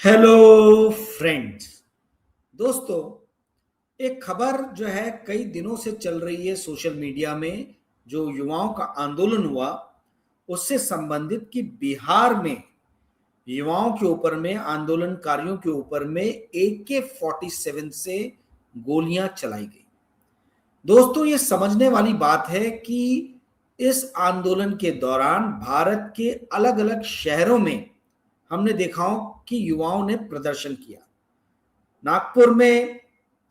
Hello friends. दोस्तों, एक खबर जो है कई दिनों से चल रही है सोशल मीडिया में, जो युवाओं का आंदोलन हुआ उससे संबंधित कि बिहार में युवाओं के ऊपर में, आंदोलनकारियों के ऊपर में AK-47 से गोलियां चलाई गई। दोस्तों, ये समझने वाली बात है कि इस आंदोलन के दौरान भारत के अलग अलग शहरों में हमने देखा हो कि युवाओं ने प्रदर्शन किया। नागपुर में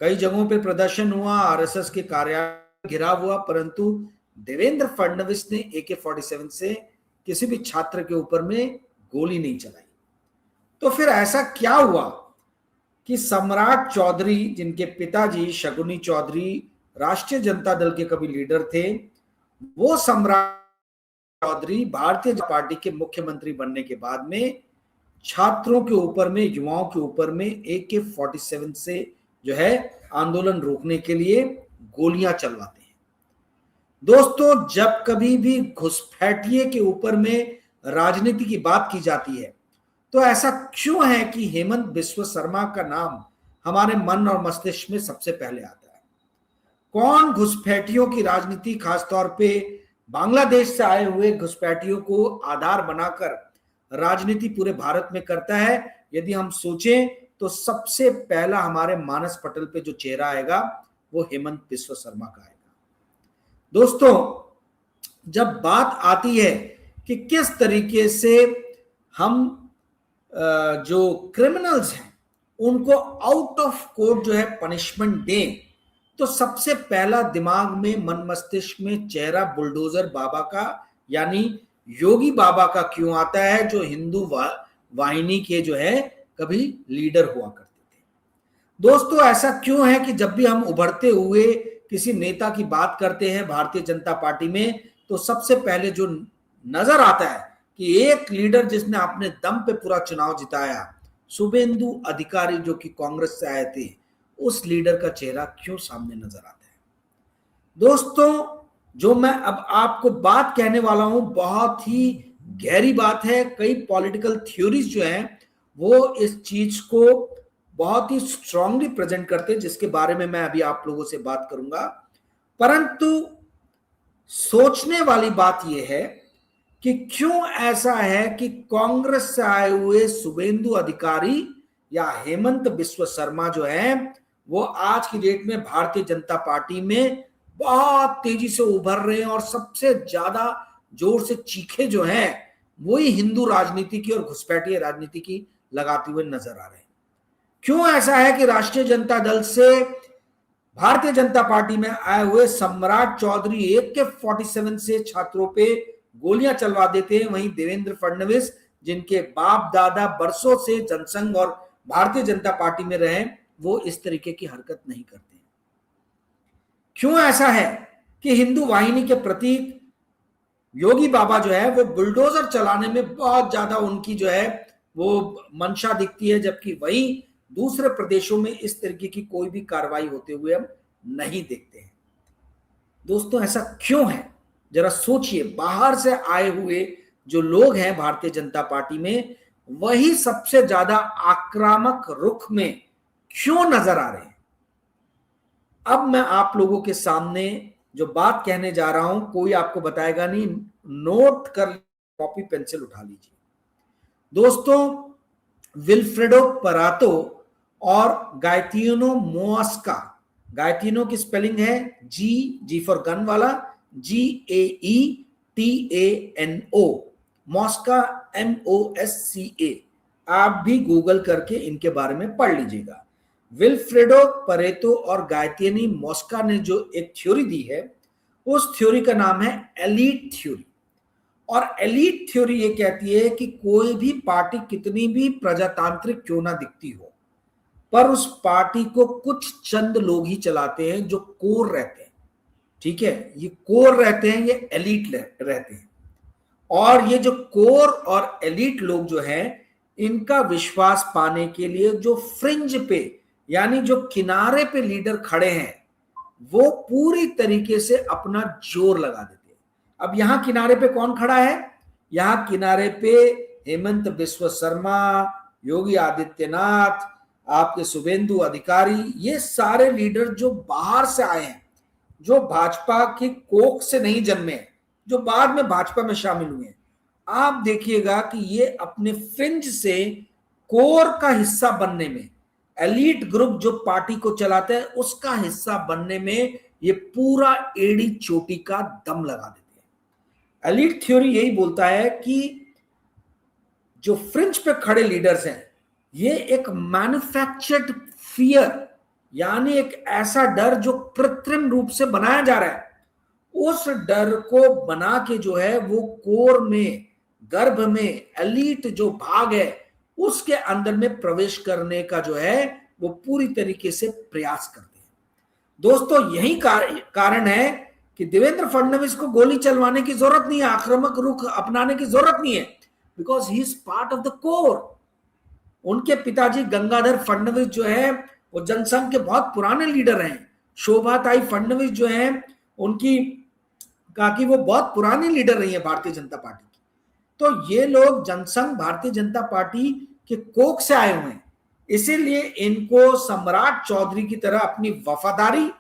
कई जगहों पे प्रदर्शन हुआ, आरएसएस के कार्यालय घिराव हुआ, परंतु देवेंद्र फडणवीस ने AK-47 से किसी भी छात्र के ऊपर में गोली नहीं चलाई। तो फिर ऐसा क्या हुआ कि सम्राट चौधरी, जिनके पिताजी शगुनी चौधरी राष्ट्रीय जनता दल के कभी लीडर थे, वो सम्राट चौधरी भारतीय जनता पार्टी के मुख्यमंत्री बनने के बाद में छात्रों के ऊपर में, युवाओं के ऊपर में AK-47 से जो है आंदोलन रोकने के लिए गोलियां चलवाते हैं। दोस्तों, जब कभी भी घुसपैठिए के ऊपर में राजनीति की बात की जाती है तो ऐसा क्यों है कि हेमंत बिस्व शर्मा का नाम हमारे मन और मस्तिष्क में सबसे पहले आता है? कौन घुसपैठियों की राजनीति, खासतौर पे बांग्लादेश से आए हुए घुसपैठियों को आधार बनाकर राजनीति पूरे भारत में करता है? यदि हम सोचें तो सबसे पहला हमारे मानस पटल पे जो चेहरा आएगा वो हेमंत बिस्व शर्मा का आएगा। दोस्तों, जब बात आती है कि किस तरीके से हम जो क्रिमिनल्स हैं उनको आउट ऑफ कोर्ट जो है पनिशमेंट दें, तो सबसे पहला दिमाग में, मन मस्तिष्क में चेहरा बुलडोजर बाबा का, यानी योगी बाबा का क्यों आता है, जो हिंदू वाहिनी के जो है कभी लीडर हुआ करते थे। दोस्तों, ऐसा क्यों है कि जब भी हम उभरते हुए किसी नेता की बात करते हैं भारतीय जनता पार्टी में, तो सबसे पहले जो नजर आता है कि एक लीडर जिसने अपने दम पे पूरा चुनाव जिताया, शुभेंदु अधिकारी, जो कि कांग्रेस से आए थे, उस लीडर का चेहरा क्यों सामने नजर आता है? दोस्तों, जो मैं अब आपको बात कहने वाला हूं बहुत ही गहरी बात है। कई पॉलिटिकल थ्योरीज जो हैं वो इस चीज को बहुत ही स्ट्रांगली प्रेजेंट करते हैं, जिसके बारे में मैं अभी आप लोगों से बात करूंगा। परंतु सोचने वाली बात यह है कि क्यों ऐसा है कि कांग्रेस से आए हुए शुभेंदु अधिकारी या हेमंत बिस्व शर्मा जो है वो आज की डेट में भारतीय जनता पार्टी में बहुत तेजी से उभर रहे हैं, और सबसे ज्यादा जोर से चीखे जो हैं वही हिंदू राजनीति की और घुसपैठिए राजनीति की लगाते हुए नजर आ रहे हैं। क्यों ऐसा है कि राष्ट्रीय जनता दल से भारतीय जनता पार्टी में आए हुए सम्राट चौधरी AK-47 से छात्रों पे गोलियां चलवा देते हैं, वहीं देवेंद्र फडणवीस, जिनके बाप दादा बरसों से जनसंघ और भारतीय जनता पार्टी में रहे, वो इस तरीके की हरकत नहीं करते? क्यों ऐसा है कि हिंदू वाहिनी के प्रतीक योगी बाबा जो है वो बुलडोजर चलाने में बहुत ज्यादा उनकी जो है वो मंशा दिखती है, जबकि वहीं दूसरे प्रदेशों में इस तरीके की कोई भी कार्रवाई होते हुए हम नहीं देखते हैं? दोस्तों, ऐसा क्यों है? जरा सोचिए। बाहर से आए हुए जो लोग हैं भारतीय जनता पार्टी में, वही सबसे ज्यादा आक्रामक रुख में क्यों नजर आ रहे हैं? अब मैं आप लोगों के सामने जो बात कहने जा रहा हूं, कोई आपको बताएगा नहीं, नोट कर, कॉपी पेंसिल उठा लीजिए। दोस्तों, विल्फ्रेडो परातो और गायतिनो मोस्का, गायतिनो की स्पेलिंग है जी फॉर गन वाला, GAETANO, मॉस्का MOSCA। आप भी गूगल करके इनके बारे में पढ़ लीजिएगा। विल्फ्रेडो परेतो और गायतिनी मॉस्का ने जो एक थ्योरी दी है, उस थ्योरी का नाम है एलीट थ्योरी। और एलीट थ्योरी ये कहती है कि कोई भी पार्टी कितनी भी प्रजातांत्रिक क्यों ना दिखती हो, पर उस पार्टी को कुछ चंद लोग ही चलाते हैं जो कोर रहते हैं। ठीक है, ये कोर रहते हैं, ये एलीट रहते हैं। और ये जो कोर और एलीट लोग जो हैं, इनका विश्वास पाने के लिए जो फ्रिंज पे, यानी जो किनारे पे लीडर खड़े हैं, वो पूरी तरीके से अपना जोर लगा देते हैं। अब यहां किनारे पे कौन खड़ा है? यहां किनारे पे हेमंत बिस्व शर्मा, योगी आदित्यनाथ, आपके शुभेंदु अधिकारी, ये सारे लीडर जो बाहर से आए हैं, जो भाजपा की कोख से नहीं जन्मे हैं, जो बाद में भाजपा में शामिल हुए हैं, आप देखिएगा कि ये अपने फ्रिंज से कोर का हिस्सा बनने में, एलीट ग्रुप जो पार्टी को चलाता है उसका हिस्सा बनने में ये पूरा एड़ी चोटी का दम लगा देते हैं। एलीट थ्योरी यही बोलता है कि जो फ्रिंज पे खड़े लीडर्स हैं, ये एक मैन्युफैक्चर्ड फियर, यानी एक ऐसा डर जो कृत्रिम रूप से बनाया जा रहा है, उस डर को बना के जो है वो कोर में, गर्भ में एलीट जो भाग है उसके अंदर में प्रवेश करने का जो है वो पूरी तरीके से प्रयास करते हैं। दोस्तों यही कारण है कि देवेंद्र फडणवीस को गोली चलवाने की जरूरत नहीं है, आक्रामक रुख अपनाने की जरूरत नहीं है, because he is part of the core. उनके पिताजी गंगाधर फडणवीस जो है वो जनसंघ के बहुत पुराने लीडर हैं। शोभाताई फडणवीस जो है उनकी काकी वो बहुत पुरानी लीडर रही है भारतीय जनता पार्टी की। तो ये लोग जनसंघ भारतीय जनता पार्टी के कोख से आए हुए हैं, इसीलिए इनको सम्राट चौधरी की तरह अपनी वफादारी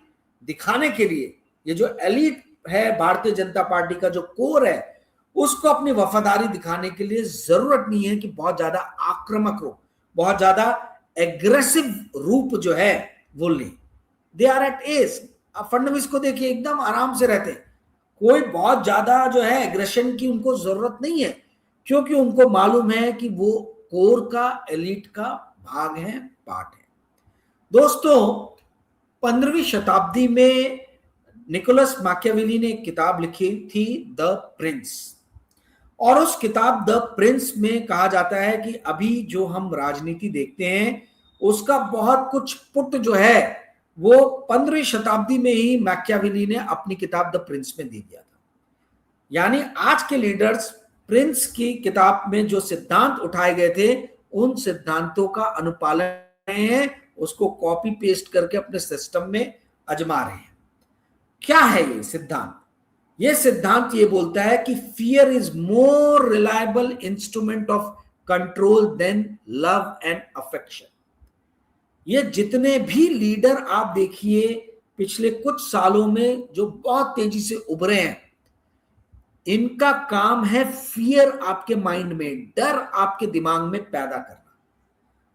दिखाने के लिए, ये जो एलीट है भारतीय जनता पार्टी का जो कोर है, उसको अपनी वफादारी दिखाने के लिए जरूरत नहीं है कि बहुत ज्यादा आक्रामक हो, बहुत ज्यादा एग्रेसिव रूप जो है वो ले। They are at edge. आप फडणवीस को देखिए, एकदम आराम से रहते हैं, कोई बहुत ज्यादा जो है एग्रेशन की उनको जरूरत नहीं है, क्योंकि उनको मालूम है कि वो कोर का, एलीट का भाग है, पार्ट है। दोस्तों 15वीं शताब्दी में निकोलस मैकियावेली ने एक किताब लिखी थी, द प्रिंस, और उस किताब द प्रिंस में कहा जाता है कि अभी जो हम राजनीति देखते हैं उसका बहुत कुछ पुट जो है वो 15वीं शताब्दी में ही मैकियावेली ने अपनी किताब द प्रिंस में दे दिया था। यानी आज के लीडर्स प्रिंस की किताब में जो सिद्धांत उठाए गए थे उन सिद्धांतों का अनुपालन है, उसको कॉपी पेस्ट करके अपने सिस्टम में आजमा रहे हैं। क्या है ये सिद्धांत? ये सिद्धांत ये बोलता है कि fear is more reliable instrument of control than love and affection. ये जितने भी लीडर आप देखिए पिछले कुछ सालों में जो बहुत तेजी से उभरे हैं, इनका काम है फियर आपके माइंड में, डर आपके दिमाग में पैदा करना।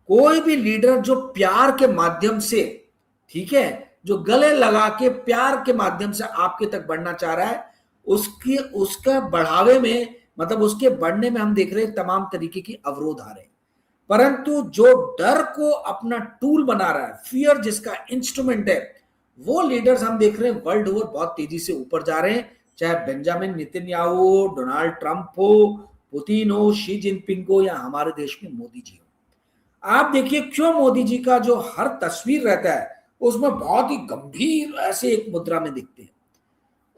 कोई भी लीडर जो प्यार के माध्यम से, ठीक है, जो गले लगा के प्यार के माध्यम से आपके तक बढ़ना चाह रहा है, उसका बढ़ावे में, मतलब उसके बढ़ने में हम देख रहे हैं तमाम तरीके की अवरोध आ रहे हैं। परंतु जो डर को अपना टूल बना रहा है, फियर जिसका इंस्ट्रूमेंट है, वो लीडर्स हम देख रहे हैं वर्ल्ड ओवर बहुत तेजी से ऊपर जा रहे हैं, चाहे बेंजामिन नेतन्याहू हो, डोनाल्ड ट्रंप हो, पुतिन हो, शी जिनपिंग हो, या हमारे देश में मोदी जी हो। आप देखिए क्यों मोदी जी का जो हर तस्वीर रहता है उसमें बहुत ही गंभीर ऐसे एक मुद्रा में दिखते हैं।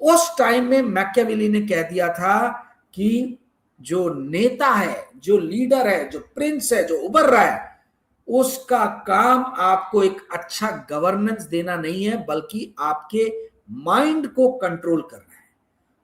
उस टाइम में मैकियावेली ने कह दिया था कि जो नेता है, जो लीडर है, जो प्रिंस है, जो उभर रहा है, उसका काम आपको एक अच्छा गवर्नेंस देना नहीं है, बल्कि आपके माइंड को कंट्रोल करना है।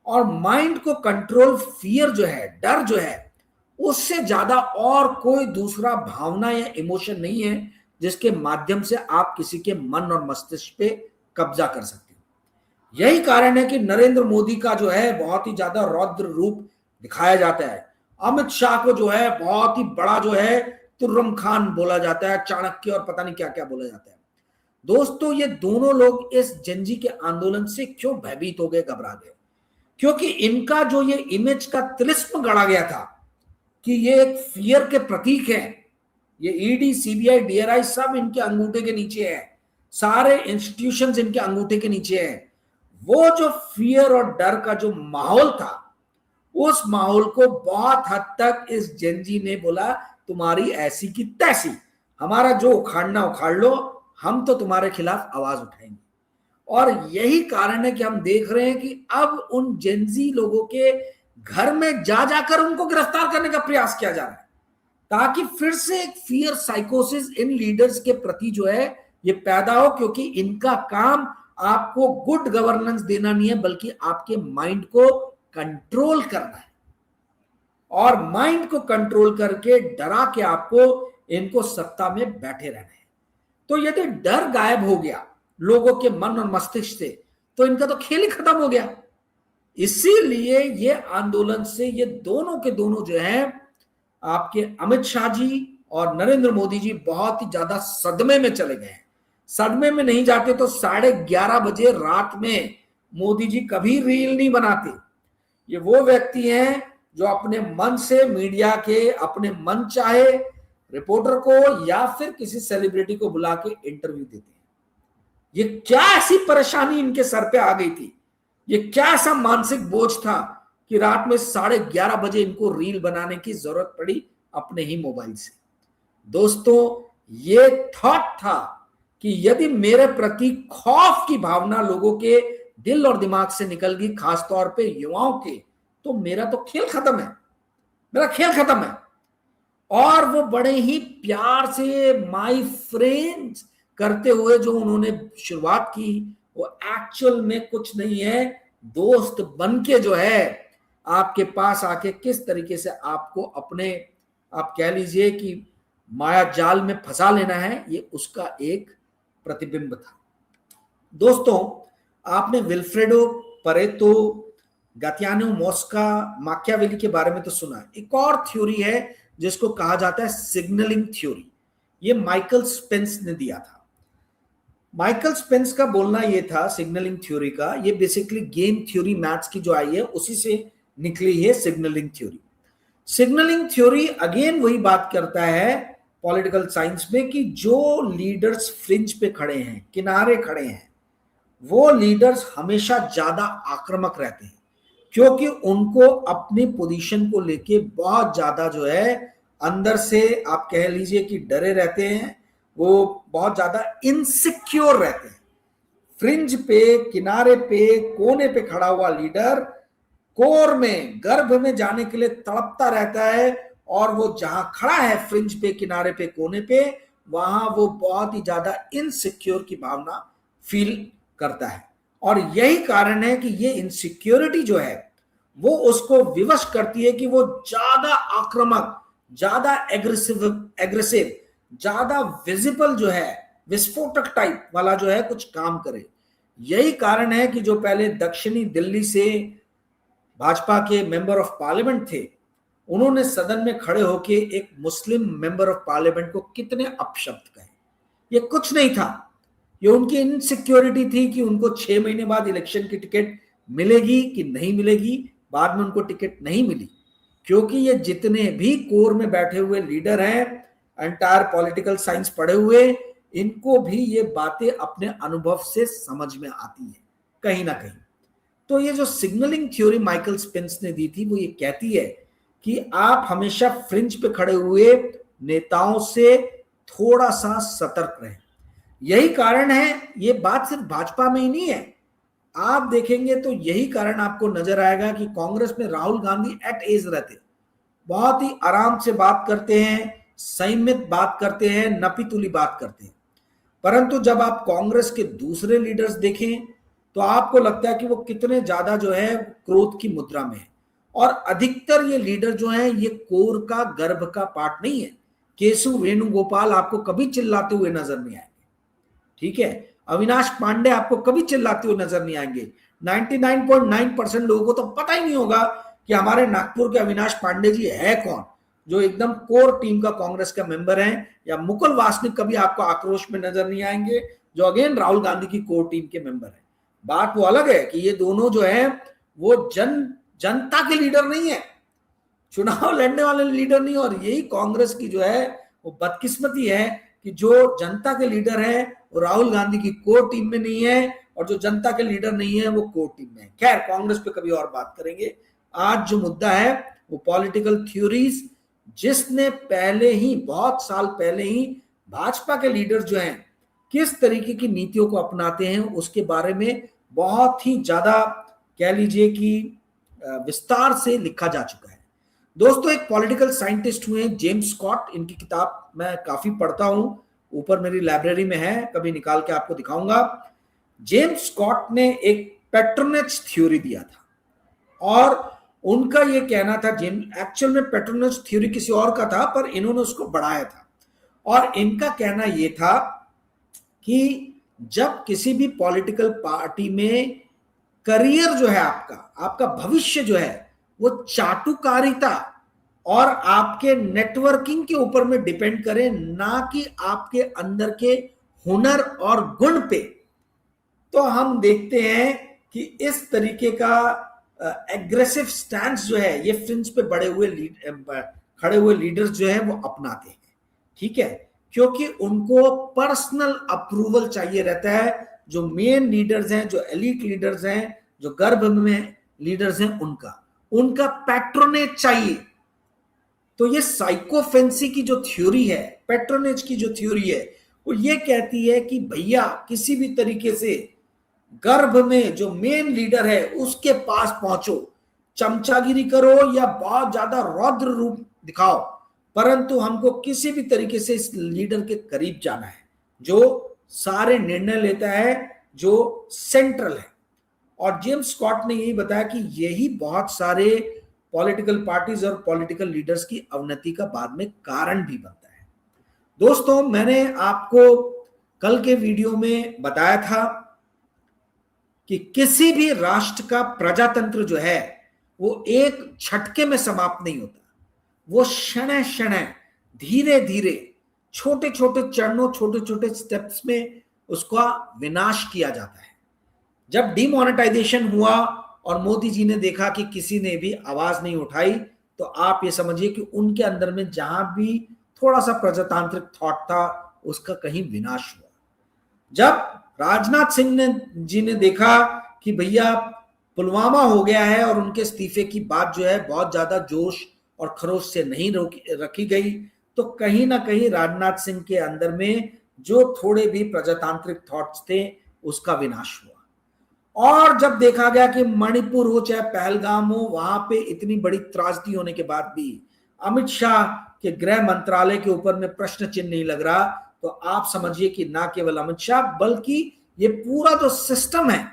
और माइंड को कंट्रोल फियर जो है, डर जो है, उससे ज्यादा और कोई दूसरा भावना या इमोशन नहीं है जिसके माध्यम से आप किसी के मन और मस्तिष्क पे कब्जा कर सकते हो। यही कारण है कि नरेंद्र मोदी का जो है बहुत ही ज्यादा रौद्र रूप दिखाया जाता है। अमित शाह को जो है बहुत ही बड़ा जो है तुर्रम खान बोला जाता है, चाणक्य और पता नहीं क्या क्या बोला जाता है। दोस्तों ये दोनों लोग इस जेनजी के आंदोलन से क्यों भयभीत हो गए, घबरा गए? क्योंकि इनका जो ये इमेज का तिलिस्म गढ़ा गया था कि ये एक फियर के प्रतीक है, ये ईडी, सीबीआई, डीआरआई सब इनके अंगूठे के नीचे है, सारे इंस्टीट्यूशंस इनके अंगूठे के नीचे है। वो जो फियर और डर का जो माहौल था, उस माहौल को बहुत हद तक इस जेनजी ने बोला तुम्हारी ऐसी की तैसी, हमारा जो उखाड़ना उखाड़ लो, हम तो तुम्हारे खिलाफ आवाज उठाएंगे। और यही कारण है कि हम देख रहे हैं कि अब उन जेनजी लोगों के घर में जा जाकर उनको गिरफ्तार करने का प्रयास किया जा रहा है, ताकि फिर से एक फियर साइकोसिस इन लीडर्स के प्रति जो है ये पैदा हो, क्योंकि इनका काम आपको गुड गवर्नेंस देना नहीं है, बल्कि आपके माइंड को कंट्रोल करना है। और माइंड को कंट्रोल करके डरा के आपको इनको सत्ता में बैठे रहना है। तो यदि डर गायब हो गया लोगों के मन और मस्तिष्क से, तो इनका तो खेल ही खत्म हो गया। इसीलिए ये आंदोलन से ये दोनों के दोनों जो है, आपके अमित शाह जी और नरेंद्र मोदी जी बहुत ही ज्यादा सदमे में चले गए हैं। सदमे में नहीं जाते तो 11:30 बजे रात में मोदी जी कभी रील नहीं बनाते। ये वो व्यक्ति हैं जो अपने मन से मीडिया के अपने मन चाहे रिपोर्टर को या फिर किसी सेलिब्रिटी को बुला के इंटरव्यू देते हैं। ये क्या ऐसी परेशानी इनके सर पे आ गई थी, ये क्या ऐसा मानसिक बोझ था कि रात में 11:30 बजे इनको रील बनाने की जरूरत पड़ी अपने ही मोबाइल से। दोस्तों, ये थॉट था कि यदि मेरे प्रति खौफ की भावना लोगों के दिल और दिमाग से निकल गई, खासतौर पे युवाओं के, तो मेरा तो खेल खत्म है, मेरा खेल खत्म है। और वो बड़े ही प्यार से माय फ्रेंड्स करते हुए जो उन्होंने शुरुआत की, वो एक्चुअल में कुछ नहीं है, दोस्त बन के जो है आपके पास आके किस तरीके से आपको अपने, आप कह लीजिए कि माया जाल में फंसा लेना है, ये उसका एक प्रतिबिंब था। दोस्तों, आपने विल्फ्रेडो परेतो, गातियानो मोस्का, माकियावेली के बारे में तो सुना है। एक और थ्योरी है जिसको कहा जाता है सिग्नलिंग थ्योरी। ये माइकल स्पेंस ने दिया था। माइकल स्पेंस का बोलना ये था सिग्नलिंग थ्योरी का, ये बेसिकली गेम थ्योरी मैथ्स की जो आई है उसी से निकली है signalling theory. Signalling theory again वही बात करता है पॉलिटिकल साइंस में कि जो लीडर्स फ्रिंज पे खड़े हैं, किनारे खड़े हैं, वो लीडर्स हमेशा ज्यादा आक्रामक रहते हैं, क्योंकि उनको अपनी पोजीशन को लेके बहुत ज्यादा जो है अंदर से आप कह लीजिए कि डरे रहते हैं, वो बहुत ज्यादा इनसिक्योर रहते हैं। फ्रिंज पे, किनारे पे, कोने पे खड़ा हुआ लीडर कोर में, गर्भ में जाने के लिए तड़पता रहता है, और वो जहां खड़ा है फ्रिंज पे, किनारे पे, कोने पे, वहां वो बहुत ही ज्यादा इनसिक्योर की भावना फील करता है। और यही कारण है कि ये इनसिक्योरिटी जो है वो उसको विवश करती है कि वो ज्यादा आक्रामक, ज्यादा एग्रेसिव, ज्यादा विजिबल जो है, विस्फोटक टाइप वाला जो है कुछ काम करे। यही कारण है कि जो पहले दक्षिणी दिल्ली से भाजपा के मेंबर ऑफ पार्लियामेंट थे, उन्होंने सदन में खड़े होकर एक मुस्लिम मेंबर ऑफ पार्लियामेंट को कितने अपशब्द कहे। ये कुछ नहीं था, ये उनकी इनसिक्योरिटी थी कि उनको 6 महीने बाद इलेक्शन की टिकट मिलेगी कि नहीं मिलेगी। बाद में उनको टिकट नहीं मिली, क्योंकि ये जितने भी कोर में बैठे हुए लीडर हैं, एंटायर पॉलिटिकल साइंस पढ़े हुए, इनको भी ये बातें अपने अनुभव से समझ में आती है कहीं ना कहीं। तो ये जो सिग्नलिंग थ्योरी माइकल स्पेंस ने दी थी, वो ये कहती है कि आप हमेशा फ्रिंज पे खड़े हुए नेताओं से थोड़ा सा सतर्क रहें। यही कारण है, ये बात सिर्फ भाजपा में ही नहीं है, आप देखेंगे तो यही कारण आपको नजर आएगा कि कांग्रेस में राहुल गांधी एट एज रहते, बहुत ही आराम से बात करते हैं, संयमित बात करते हैं, नपीतुली बात करते हैं। परंतु जब आप कांग्रेस के दूसरे लीडर्स देखें तो आपको लगता है कि वो कितने ज्यादा जो है क्रोध की मुद्रा में है। और अधिकतर ये लीडर जो हैं, ये कोर का, गर्भ का पार्ट नहीं है। केशव वेणुगोपाल आपको कभी चिल्लाते हुए नजर नहीं आएंगे, ठीक है। अविनाश पांडे आपको कभी चिल्लाते हुए नजर नहीं आएंगे। 99.9% लोगों को तो पता ही नहीं होगा कि हमारे नागपुर के अविनाश पांडे जी है कौन, जो एकदम कोर टीम का कांग्रेस का मेंबर हैं। या मुकुल वासनिक कभी आपको आक्रोश में नजर नहीं आएंगे, जो अगेन राहुल गांधी की कोर टीम के मेंबर है। बात वो अलग है कि ये दोनों जो है वो जनता के लीडर नहीं है, चुनाव लड़ने वाले लीडर नहीं। और यही कांग्रेस की जो है वो बदकिस्मती है कि जो जनता के लीडर है वो राहुल गांधी की कोर टीम में नहीं है, और जो जनता के लीडर नहीं है वो कोर टीम में है। खैर, कांग्रेस पे कभी और बात करेंगे। आज जो मुद्दा है वो पॉलिटिकल थ्योरीज, जिसने पहले ही, बहुत साल पहले ही भाजपा के लीडर जो हैं किस तरीके की नीतियों को अपनाते हैं, उसके बारे में बहुत ही ज्यादा कह लीजिए कि विस्तार से लिखा जा चुका है। दोस्तों, एक पॉलिटिकल साइंटिस्ट हुए जेम्स स्कॉट, इनकी किताब मैं काफी पढ़ता हूं, ऊपर मेरी लाइब्रेरी में है, कभी निकाल के आपको दिखाऊंगा। जेम्स स्कॉट ने एक पैट्रोनेज थ्योरी दिया था, और उनका यह कहना था, एक्चुअल में पैट्रोनेज थ्योरी किसी और का था, पर इन्होंने उसको बढ़ाया था। और इनका कहना यह था कि जब किसी भी पॉलिटिकल पार्टी में करियर जो है, आपका भविष्य जो है, वो चाटुकारिता और आपके नेटवर्किंग के ऊपर में डिपेंड करे, ना कि आपके अंदर के हुनर और गुण पे। तो हम देखते हैं कि इस तरीके का एग्रेसिव स्टैंड जो है, ये फ्रिंज पे खड़े हुए लीडर्स जो है वो अपनाते हैं। ठीक है, क्योंकि उनको पर्सनल अप्रूवल चाहिए रहता है। जो मेन लीडर्स हैं, जो एलीट लीडर्स हैं, जो गर्भ में लीडर्स हैं, उनका पैट्रोनेज चाहिए। तो ये साइकोफेंसी की जो थ्योरी है, पैट्रोनेज की जो थ्योरी है, वो ये कहती है कि भैया किसी भी तरीके से गर्भ में जो मेन लीडर है उसके पास पहुंचो, चमचागिरी करो या बहुत ज्यादा रौद्र रूप दिखाओ, परंतु हमको किसी भी तरीके से इस लीडर के करीब जाना है जो सारे निर्णय लेता है, जो सेंट्रल है। और जेम्स स्कॉट ने यही बताया कि यही बहुत सारे पॉलिटिकल पार्टीज और पॉलिटिकल लीडर्स की अवनति का बाद में कारण भी बनता है। दोस्तों, मैंने आपको कल के वीडियो में बताया था कि किसी भी राष्ट्र का प्रजातंत्र जो है वो एक झटके में समाप्त नहीं होता। वो क्षण क्षण धीरे धीरे छोटे छोटे चरणों, छोटे छोटे स्टेप्स में उसका विनाश किया जाता है। जब डिमोनेटाइजेशन हुआ और मोदी जी ने देखा कि किसी ने भी आवाज नहीं उठाई, तो आप ये समझिए कि उनके अंदर में जहां भी थोड़ा सा प्रजातांत्रिक थॉट था उसका कहीं विनाश हुआ। जब राजनाथ सिंह जी ने देखा कि भैया पुलवामा हो गया है और उनके इस्तीफे की बात जो है बहुत ज्यादा जोश और खरोश से नहीं रखी गई, तो कहीं ना कहीं राजनाथ सिंह के अंदर में जो थोड़े भी प्रजातांत्रिक थॉट्स थे उसका विनाश हुआ। और जब देखा गया कि मणिपुर हो चाहे पहलगाम हो, वहां पे इतनी बड़ी त्रासदी होने के बाद भी अमित शाह के गृह मंत्रालय के ऊपर में प्रश्न चिन्ह नहीं लग रहा, तो आप समझिए कि ना केवल अमित शाह बल्कि ये पूरा जो सिस्टम है,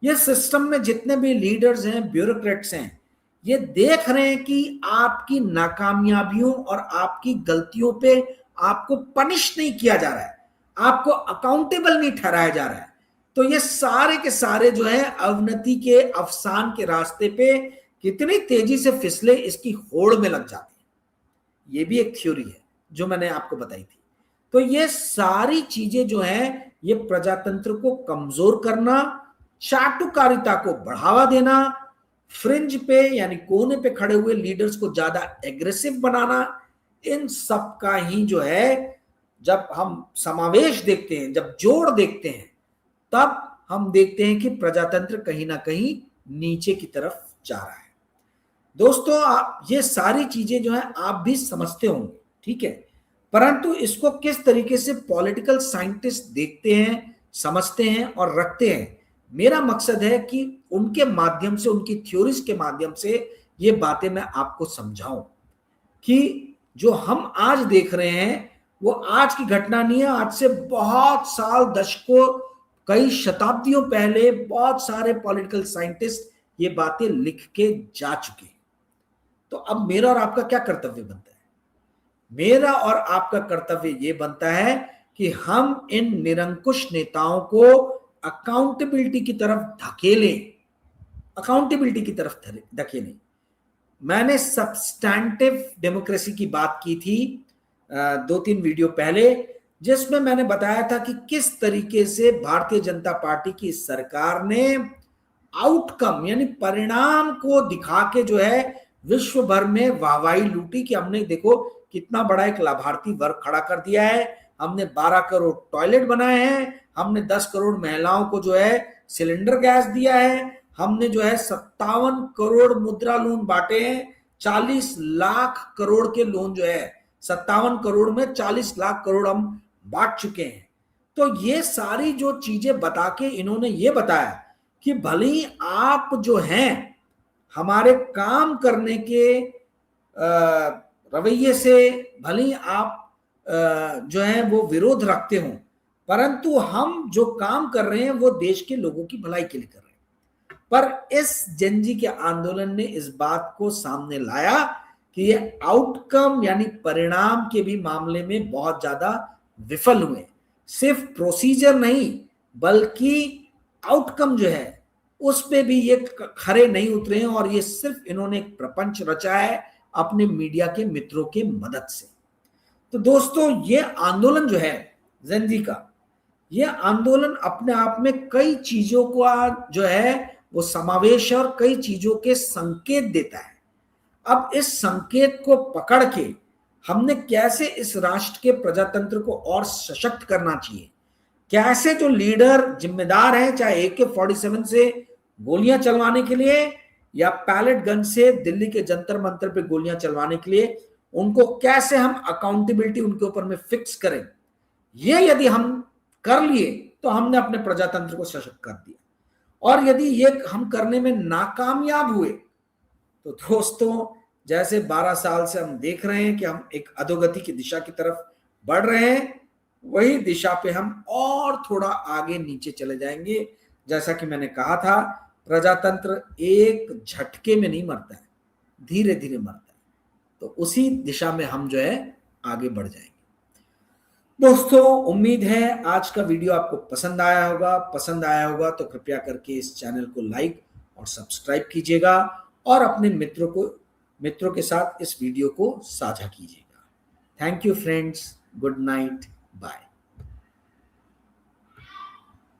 ये सिस्टम में जितने भी लीडर्स हैं, ब्यूरोक्रेट्स हैं, ये देख रहे हैं कि आपकी नाकामयाबियों और आपकी गलतियों पे आपको पनिश नहीं किया जा रहा है, आपको अकाउंटेबल नहीं ठहराया जा रहा है। तो ये सारे के सारे जो है अवनति के अवसान के रास्ते पे कितनी तेजी से फिसले इसकी होड़ में लग जाते हैं। ये भी एक थ्योरी है जो मैंने आपको बताई थी। तो ये सारी चीजें जो है, ये प्रजातंत्र को कमजोर करना, चाटुकारिता को बढ़ावा देना, फ्रिंज पे यानी कोने पे खड़े हुए लीडर्स को ज्यादा एग्रेसिव बनाना, इन सब का ही जो है जब हम समावेश देखते हैं, जब जोड़ देखते हैं, तब हम देखते हैं कि प्रजातंत्र कहीं ना कहीं नीचे की तरफ जा रहा है। दोस्तों, ये सारी चीजें जो है आप भी समझते होंगे, ठीक है, परंतु इसको किस तरीके से पॉलिटिकल साइंटिस्ट देखते हैं, समझते हैं और रखते हैं, मेरा मकसद है कि उनके माध्यम से, उनकी थ्योरीज के माध्यम से ये बातें मैं आपको समझाऊं कि जो हम आज देख रहे हैं वो आज की घटना नहीं है। आज से बहुत साल, दशकों, कई शताब्दियों पहले बहुत सारे पॉलिटिकल साइंटिस्ट ये बातें लिख के जा चुके हैं। तो अब मेरा और आपका क्या कर्तव्य बनता है? मेरा और आपका कर्तव्य ये बनता है कि हम इन निरंकुश नेताओं को अकाउंटेबिलिटी की तरफ धकेलें, अकाउंटेबिलिटी की तरफ धकेलें। मैंने सब्सटैंटिव डेमोक्रेसी की बात की थी 2-3 वीडियो पहले, जिसमें मैंने बताया था कि किस तरीके से भारतीय जनता पार्टी की सरकार ने आउटकम यानी परिणाम को दिखा के जो है विश्व भर में वाहवाही लूटी कि हमने देखो कितना बड़ा एक लाभार्थी वर्ग खड़ा कर दिया है, हमने 12 करोड़ टॉयलेट बनाए हैं, हमने 10 करोड़ महिलाओं को जो है सिलेंडर गैस दिया है, हमने जो है 57 करोड़ मुद्रा लोन बांटे हैं, 40 लाख करोड़ के लोन जो है 57 करोड़ में 40 लाख करोड़ हम बांट चुके हैं। तो ये सारी जो चीजें बता के इन्होंने ये बताया कि भले ही आप जो हैं हमारे काम करने के रवैये से भले ही आप जो है वो विरोध रखते हो, परंतु हम जो काम कर रहे हैं वो देश के लोगों की भलाई के लिए कर रहे हैं। पर इस जनजी के आंदोलन ने इस बात को सामने लाया कि ये आउटकम यानी परिणाम के भी मामले में बहुत ज्यादा विफल हुए। सिर्फ प्रोसीजर नहीं बल्कि आउटकम जो है उस पे भी ये खरे नहीं उतरे हैं, और ये सिर्फ इन्होंने एक प्रपंच रचा है अपने मीडिया के मित्रों के मदद से। तो दोस्तों, ये आंदोलन जो है जेन जी का, ये आंदोलन अपने आप में कई चीजों का जो है वो समावेश और कई चीजों के संकेत देता है। अब इस संकेत को पकड़ के हमने कैसे इस राष्ट्र के प्रजातंत्र को और सशक्त करना चाहिए, कैसे जो लीडर जिम्मेदार हैं, चाहे AK-47 से गोलियां चलवाने के लिए या पैलेट गन से दिल्ली के जंतर मंतर पे गोलियां चलवाने के लिए, उनको कैसे हम अकाउंटेबिलिटी उनके ऊपर में फिक्स करें। ये यदि हम कर लिए तो हमने अपने प्रजातंत्र को सशक्त कर दिया। और यदि ये हम करने में नाकामयाब हुए तो दोस्तों, जैसे 12 साल से हम देख रहे हैं कि हम एक अधोगति की दिशा की तरफ बढ़ रहे हैं, वही दिशा पे हम और थोड़ा आगे नीचे चले जाएंगे। जैसा कि मैंने कहा था, प्रजातंत्र एक झटके में नहीं मरता है, धीरे धीरे मरता है। तो उसी दिशा में हम जो है आगे बढ़ जाएंगे। दोस्तों, उम्मीद है आज का वीडियो आपको पसंद आया होगा। पसंद आया होगा तो कृपया करके इस चैनल को लाइक और सब्सक्राइब कीजिएगा और अपने मित्रों के साथ इस वीडियो को साझा कीजिएगा। Thank you friends, good night, bye.